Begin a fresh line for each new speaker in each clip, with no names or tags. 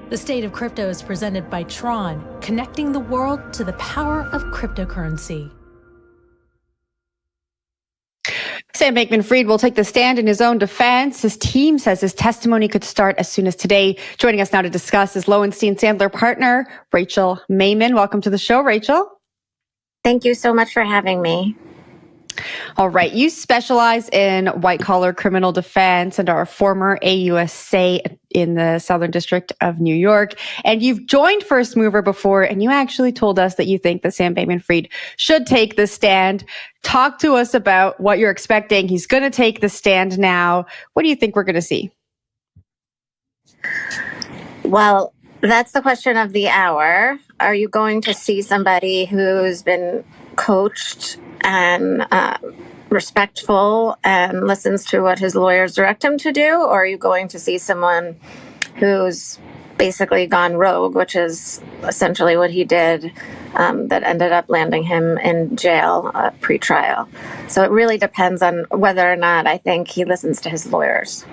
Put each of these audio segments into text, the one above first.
The State of Crypto is presented by Tron, connecting the world to the power of cryptocurrency.
Sam Bankman-Fried will take the stand in his own defense. His team says his testimony could start as soon as today. Joining us now to discuss is Lowenstein Sandler partner, Rachel Maimin. Welcome to the show, Rachel.
Thank you so much for having me.
All right. You specialize in white-collar criminal defense and are a former AUSA in the Southern District of New York. And you've joined First Mover before, and you actually told us that you think that Sam Bankman-Fried should take the stand. Talk to us about what you're expecting. He's going to take the stand now. What do you think we're going to see?
Well, that's the question of the hour. Are you going to see somebody who's been coached and respectful and listens to what his lawyers direct him to do? Or are you going to see someone who's basically gone rogue, which is essentially what he did, that ended up landing him in jail pre-trial? So it really depends on whether or not I think he listens to his lawyers.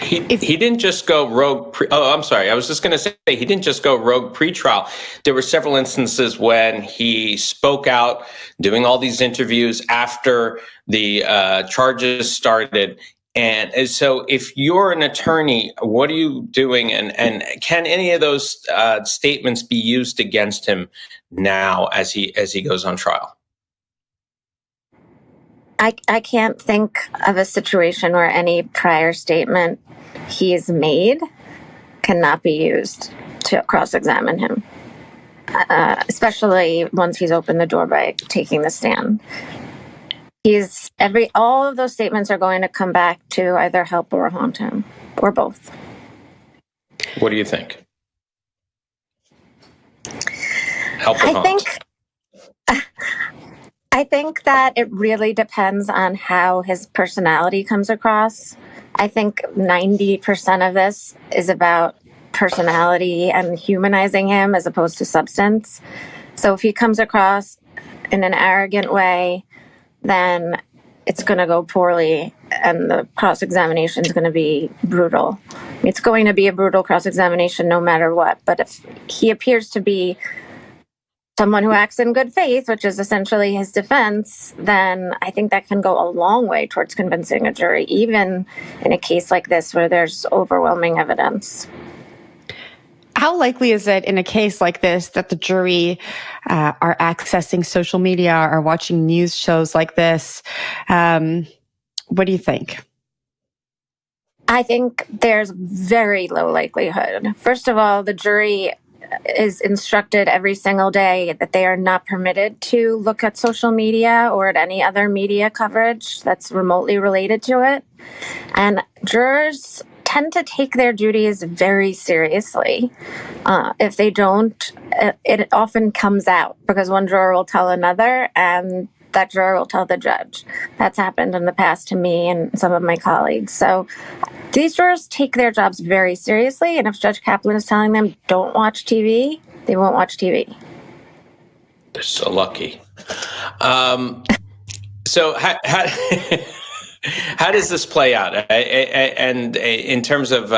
He didn't just go rogue. I'm sorry. I was just going to say he didn't just go rogue pre-trial. There were several instances when he spoke out, doing all these interviews after the charges started. And so, if you're an attorney, what are you doing? And can any of those statements be used against him now as he goes on trial?
I can't think of a situation where any prior statement he's made cannot be used to cross-examine him, especially once he's opened the door by taking the stand. All of those statements are going to come back to either help or haunt him, or both.
What do you think? Help or haunt?
I think that it really depends on how his personality comes across. I think 90% of this is about personality and humanizing him as opposed to substance. So if he comes across in an arrogant way, then it's going to go poorly and the cross-examination is going to be brutal. It's going to be a brutal cross-examination no matter what. But if he appears to be someone who acts in good faith, which is essentially his defense, then I think that can go a long way towards convincing a jury, even in a case like this where there's overwhelming evidence.
How likely is it in a case like this that the jury are accessing social media, are watching news shows like this? What do you think?
I think there's very low likelihood. First of all, the jury is instructed every single day that they are not permitted to look at social media or at any other media coverage that's remotely related to it. And jurors tend to take their duties very seriously. If they don't, it often comes out because one juror will tell another and that juror will tell the judge. That's happened in the past to me and some of my colleagues. So these jurors take their jobs very seriously, and if Judge Kaplan is telling them don't watch TV, they won't watch TV.
They're so lucky. So how does this play out? And in terms of,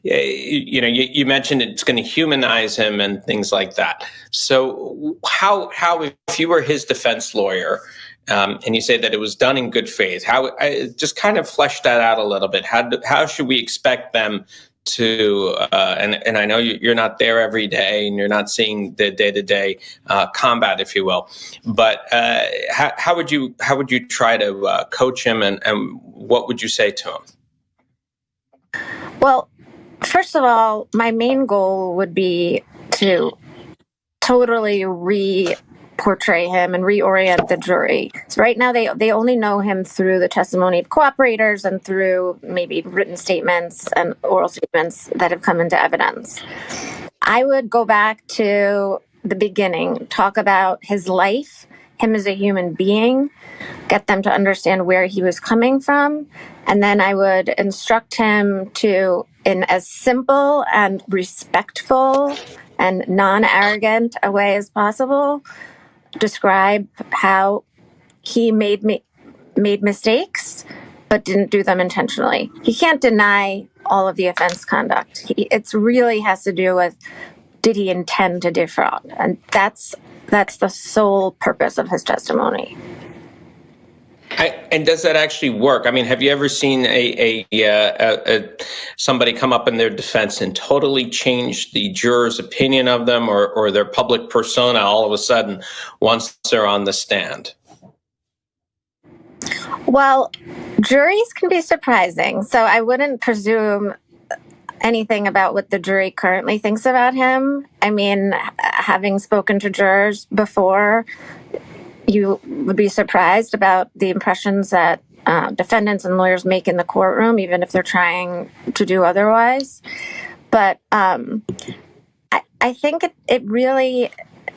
you mentioned it's going to humanize him and things like that. So how if you were his defense lawyer, and you say that it was done in good faith, just kind of flesh that out a little bit. How should we expect them to, and I know you're not there every day and you're not seeing the day-to-day combat, if you will, but how would you try to coach him and what would you say to him?
Well, first of all, my main goal would be to totally portray him and reorient the jury. So right now they only know him through the testimony of cooperators and through maybe written statements and oral statements that have come into evidence. I would go back to the beginning, talk about his life, him as a human being, get them to understand where he was coming from, and then I would instruct him to, in as simple and respectful and non-arrogant a way as possible, describe how he made mistakes, but didn't do them intentionally. He can't deny all of the offense conduct. It really has to do with, did he intend to defraud? And that's the sole purpose of his testimony.
And does that actually work? I mean, have you ever seen somebody come up in their defense and totally change the juror's opinion of them or their public persona all of a sudden once they're on the stand?
Well, juries can be surprising, so I wouldn't presume anything about what the jury currently thinks about him. I mean, having spoken to jurors before, you would be surprised about the impressions that defendants and lawyers make in the courtroom, even if they're trying to do otherwise. But I think it really,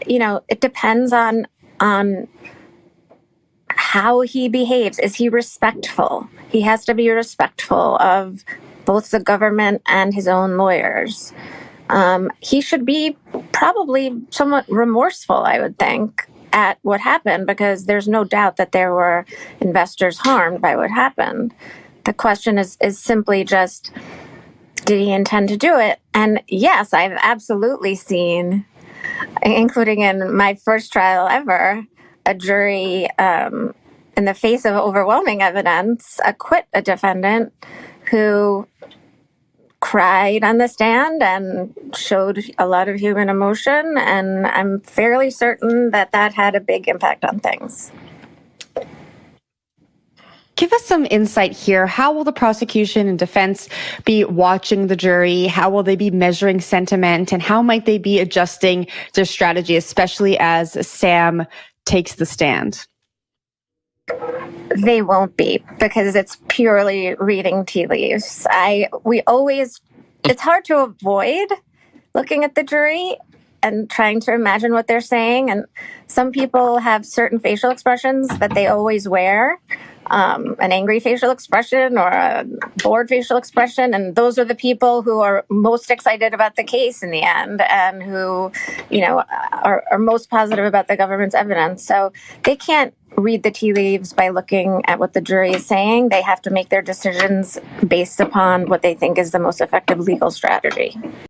it depends on how he behaves. Is he respectful? He has to be respectful of both the government and his own lawyers. He should be probably somewhat remorseful, I would think, at what happened, because there's no doubt that there were investors harmed by what happened. The question is simply just, did he intend to do it? And yes, I've absolutely seen, including in my first trial ever, a jury, in the face of overwhelming evidence, acquit a defendant who cried on the stand and showed a lot of human emotion. And I'm fairly certain that had a big impact on things.
Give us some insight here. How will the prosecution and defense be watching the jury? How will they be measuring sentiment? And how might they be adjusting their strategy, especially as Sam takes the stand?
They won't be, because it's purely reading tea leaves. It's hard to avoid looking at the jury and trying to imagine what they're saying. And some people have certain facial expressions that they always wear, an angry facial expression or a bored facial expression. And those are the people who are most excited about the case in the end and who, are most positive about the government's evidence. So they can't read the tea leaves by looking at what the jury is saying. They have to make their decisions based upon what they think is the most effective legal strategy.